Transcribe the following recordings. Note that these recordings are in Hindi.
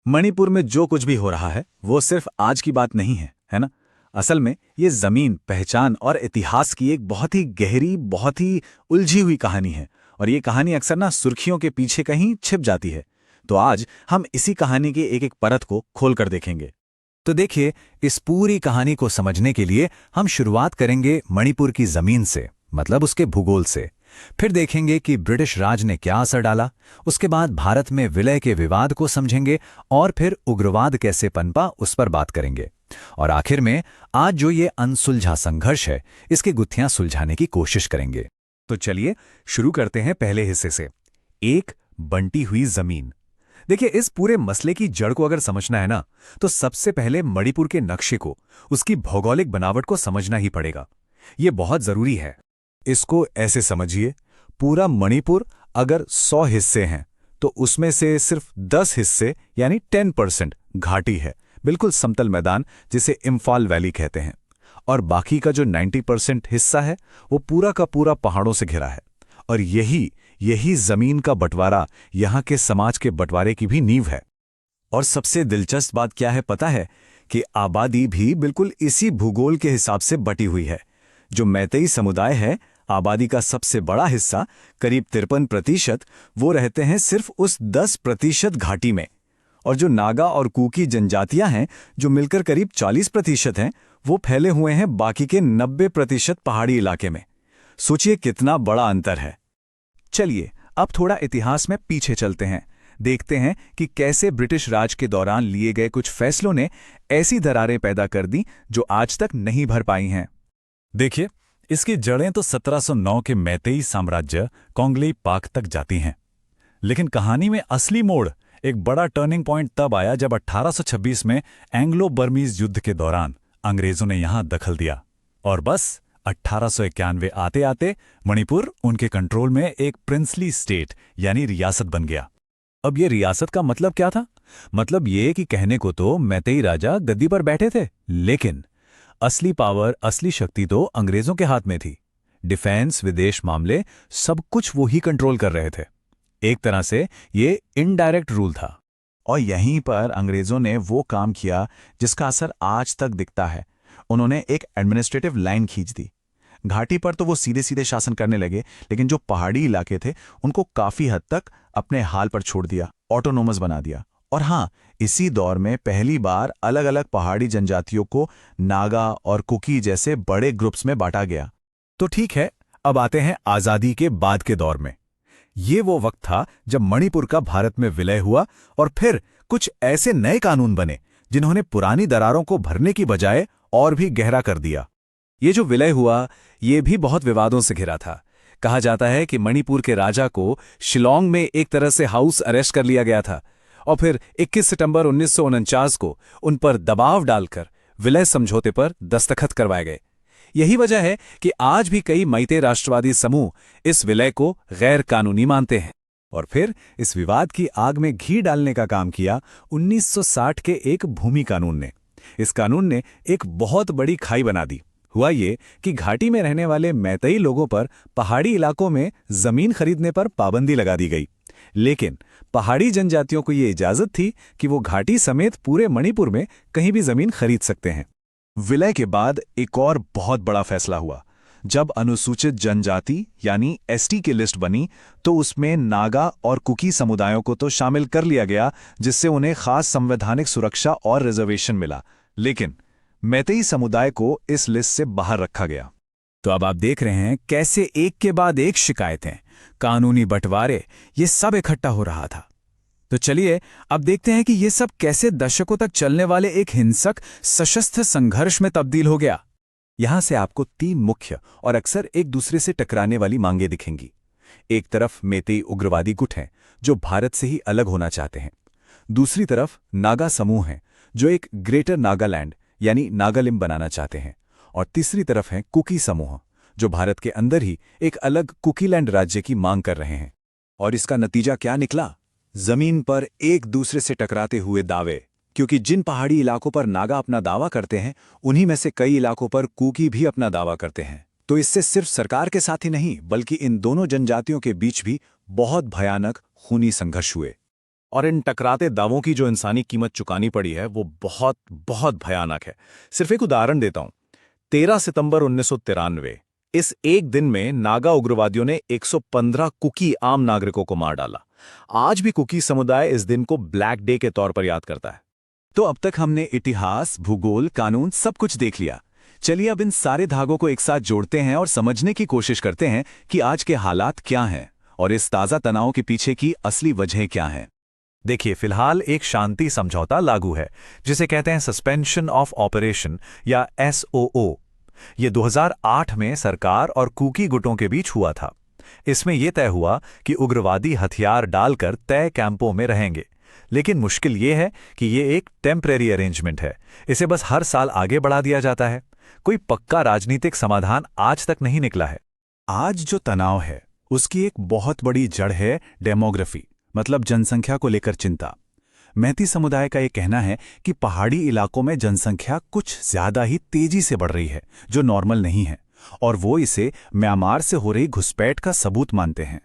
मणिपुर में जो कुछ भी हो रहा है वो सिर्फ आज की बात नहीं है ना। असल में ये जमीन, पहचान और इतिहास की एक बहुत ही गहरी, बहुत ही उलझी हुई कहानी है। और ये कहानी अक्सर ना सुर्खियों के पीछे कहीं छिप जाती है। तो आज हम इसी कहानी की एक एक परत को खोलकर देखेंगे। तो देखिए, इस पूरी कहानी को समझने के लिए हम शुरुआत करेंगे मणिपुर की जमीन से, मतलब उसके भूगोल से। फिर देखेंगे कि ब्रिटिश राज ने क्या असर डाला। उसके बाद भारत में विलय के विवाद को समझेंगे और फिर उग्रवाद कैसे पनपा उस पर बात करेंगे। और आखिर में आज जो ये अनसुलझा संघर्ष है, इसकी गुत्थियां सुलझाने की कोशिश करेंगे। तो चलिए शुरू करते हैं पहले हिस्से से, एक बंटी हुई जमीन। देखिए, इस पूरे मसले की जड़ को अगर समझना है ना, तो सबसे पहले मणिपुर के नक्शे को, उसकी भौगोलिक बनावट को समझना ही पड़ेगा। ये बहुत जरूरी है। इसको ऐसे समझिए, पूरा मणिपुर अगर 100 हिस्से हैं तो उसमें से सिर्फ 10 हिस्से यानी 10% घाटी है, बिल्कुल समतल मैदान जिसे इम्फाल वैली कहते हैं। और बाकी का जो 90% हिस्सा है वो पूरा का पूरा पहाड़ों से घिरा है। और यही जमीन का बंटवारा यहाँ के समाज के बंटवारे की भी नींव है। और सबसे दिलचस्प बात क्या है पता है? कि आबादी भी बिल्कुल इसी भूगोल के हिसाब से बटी हुई है। जो मैतेई समुदाय है, आबादी का सबसे बड़ा हिस्सा करीब 53%, वो रहते हैं सिर्फ उस 10% घाटी में। और जो नागा और कुकी जनजातियां हैं, जो मिलकर करीब 40% हैं, वो फैले हुए हैं बाकी के 90% पहाड़ी इलाके में। सोचिए कितना बड़ा अंतर है। चलिए अब थोड़ा इतिहास में पीछे चलते हैं, देखते हैं कि कैसे ब्रिटिश राज के दौरान लिए गए कुछ फैसलों ने ऐसी दरारें पैदा कर दी जो आज तक नहीं भर पाई हैं। देखिए, इसकी जड़ें तो 1709 के मैतेई साम्राज्य कोंगलेई पाक तक जाती हैं। लेकिन कहानी में असली मोड़, एक बड़ा टर्निंग पॉइंट तब आया जब 1826 में एंग्लो बर्मीज युद्ध के दौरान अंग्रेजों ने यहां दखल दिया। और बस 1891 आते आते मणिपुर उनके कंट्रोल में एक प्रिंसली स्टेट यानी रियासत बन गया। अब ये रियासत का मतलब क्या था? मतलब ये कि कहने को तो मैतेई राजा गद्दी पर बैठे थे, लेकिन असली पावर, असली शक्ति तो अंग्रेजों के हाथ में थी। डिफेंस, विदेश मामले, सब कुछ वो ही कंट्रोल कर रहे थे। एक तरह से ये इनडायरेक्ट रूल था। और यहीं पर अंग्रेजों ने वो काम किया जिसका असर आज तक दिखता है। उन्होंने एक एडमिनिस्ट्रेटिव लाइन खींच दी। घाटी पर तो वो सीधे सीधे शासन करने लगे, लेकिन जो पहाड़ी इलाके थे उनको काफी हद तक अपने हाल पर छोड़ दिया, ऑटोनोमस बना दिया। और हाँ, इसी दौर में पहली बार अलग अलग पहाड़ी जनजातियों को नागा और कुकी जैसे बड़े ग्रुप्स में बांटा गया। तो ठीक है, अब आते हैं आजादी के बाद के दौर में। ये वो वक्त था जब मणिपुर का भारत में विलय हुआ और फिर कुछ ऐसे नए कानून बने जिन्होंने पुरानी दरारों को भरने की बजाय और भी गहरा कर दिया। ये जो विलय हुआ, ये भी बहुत विवादों से घिरा था। कहा जाता है कि मणिपुर के राजा को शिलोंग में एक तरह से हाउस अरेस्ट कर लिया गया था और फिर 21 सितंबर 1949 को उन पर दबाव डालकर विलय समझौते पर दस्तखत करवाए गए। यही वजह है कि आज भी कई मैते राष्ट्रवादी समूह इस विलय को गैर कानूनी मानते हैं। और फिर इस विवाद की आग में घी डालने का काम किया 1960 के एक भूमि कानून ने। इस कानून ने एक बहुत बड़ी खाई बना दी। हुआ ये कि घाटी में रहने वाले मैतेई लोगों पर पहाड़ी इलाकों में जमीन खरीदने पर पाबंदी लगा दी गई, लेकिन पहाड़ी जनजातियों को ये इजाजत थी कि वो घाटी समेत पूरे मणिपुर में कहीं भी जमीन खरीद सकते हैं। विलय के बाद एक और बहुत बड़ा फैसला हुआ। जब अनुसूचित जनजाति यानी एसटी की लिस्ट बनी, तो उसमें नागा और कुकी समुदायों को तो शामिल कर लिया गया, जिससे उन्हें खास संवैधानिक सुरक्षा और रिजर्वेशन मिला। लेकिन मैतेई समुदाय को इस लिस्ट से बाहर रखा गया। तो अब आप देख रहे हैं कैसे एक के बाद एक शिकायतें, कानूनी बंटवारे, ये सब इकट्ठा हो रहा था। तो चलिए अब देखते हैं कि ये सब कैसे दशकों तक चलने वाले एक हिंसक सशस्त्र संघर्ष में तब्दील हो गया। यहां से आपको 3 मुख्य और अक्सर एक दूसरे से टकराने वाली मांगें दिखेंगी। एक तरफ मैतेई उग्रवादी गुट हैं जो भारत से ही अलग होना चाहते हैं। दूसरी तरफ नागा समूह हैं जो एक ग्रेटर नागालैंड यानी नागालिम बनाना चाहते हैं। और तीसरी तरफ हैं कुकी समूह जो भारत के अंदर ही एक अलग कुकीलैंड राज्य की मांग कर रहे हैं। और इसका नतीजा क्या निकला? जमीन पर एक दूसरे से टकराते हुए दावे, क्योंकि जिन पहाड़ी इलाकों पर नागा अपना दावा करते हैं, उन्हीं में से कई इलाकों पर कुकी भी अपना दावा करते हैं। तो इससे सिर्फ सरकार के साथ ही नहीं, बल्कि इन दोनों जनजातियों के बीच भी बहुत भयानक खूनी संघर्ष हुए। और इन टकराते दावों की जो इंसानी कीमत चुकानी पड़ी है वो बहुत बहुत भयानक है। सिर्फ एक उदाहरण देता हूं। 13 सितंबर 1993, इस एक दिन में नागा उग्रवादियों ने 115 कुकी आम नागरिकों को मार डाला। आज भी कुकी समुदाय इस दिन को ब्लैक डे के तौर पर याद करता है। तो अब तक हमने इतिहास, भूगोल, कानून सब कुछ देख लिया। चलिए अब इन सारे धागों को एक साथ जोड़ते हैं और समझने की कोशिश करते हैं कि आज के हालात क्या हैं और इस ताज़ा तनाव के पीछे की असली वजह क्या हैं। देखिए, फिलहाल एक शांति समझौता लागू है जिसे कहते हैं सस्पेंशन ऑफ ऑपरेशन या SOO। ये 2008 में सरकार और कुकी गुटों के बीच हुआ था। इसमें यह तय हुआ कि उग्रवादी हथियार डालकर तय कैंपों में रहेंगे। लेकिन मुश्किल ये है कि ये एक टेम्परेरी अरेंजमेंट है। इसे बस हर साल आगे बढ़ा दिया जाता है। कोई पक्का राजनीतिक समाधान आज तक नहीं निकला है। आज जो तनाव है उसकी एक बहुत बड़ी जड़ है डेमोग्राफी, मतलब जनसंख्या को लेकर चिंता। मैती समुदाय का ये कहना है कि पहाड़ी इलाकों में जनसंख्या कुछ ज्यादा ही तेजी से बढ़ रही है, जो नॉर्मल नहीं है, और वो इसे म्यांमार से हो रही घुसपैठ का सबूत मानते हैं।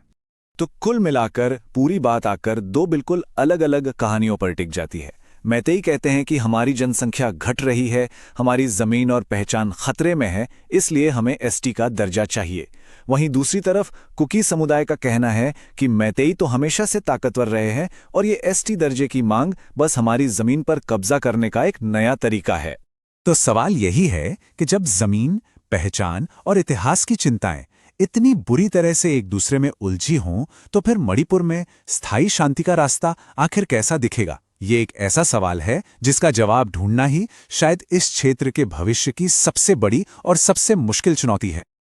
तो कुल मिलाकर पूरी बात आकर दो बिल्कुल अलग अलग कहानियों पर टिक जाती है। मैतेई कहते हैं कि हमारी जनसंख्या घट रही है, हमारी जमीन और पहचान खतरे में है, इसलिए हमें ST का दर्जा चाहिए। वहीं दूसरी तरफ कुकी समुदाय का कहना है कि मैतेई तो हमेशा से ताकतवर रहे हैं और ये ST दर्जे की मांग बस हमारी जमीन पर कब्जा करने का एक नया तरीका है। तो सवाल यही है कि जब जमीन, पहचान और इतिहास की चिंताएं इतनी बुरी तरह से एक दूसरे में उलझी हों, तो फिर मणिपुर में स्थायी शांति का रास्ता आखिर कैसा दिखेगा? ये एक ऐसा सवाल है जिसका जवाब ढूंढना ही शायद इस क्षेत्र के भविष्य की सबसे बड़ी और सबसे मुश्किल चुनौती है।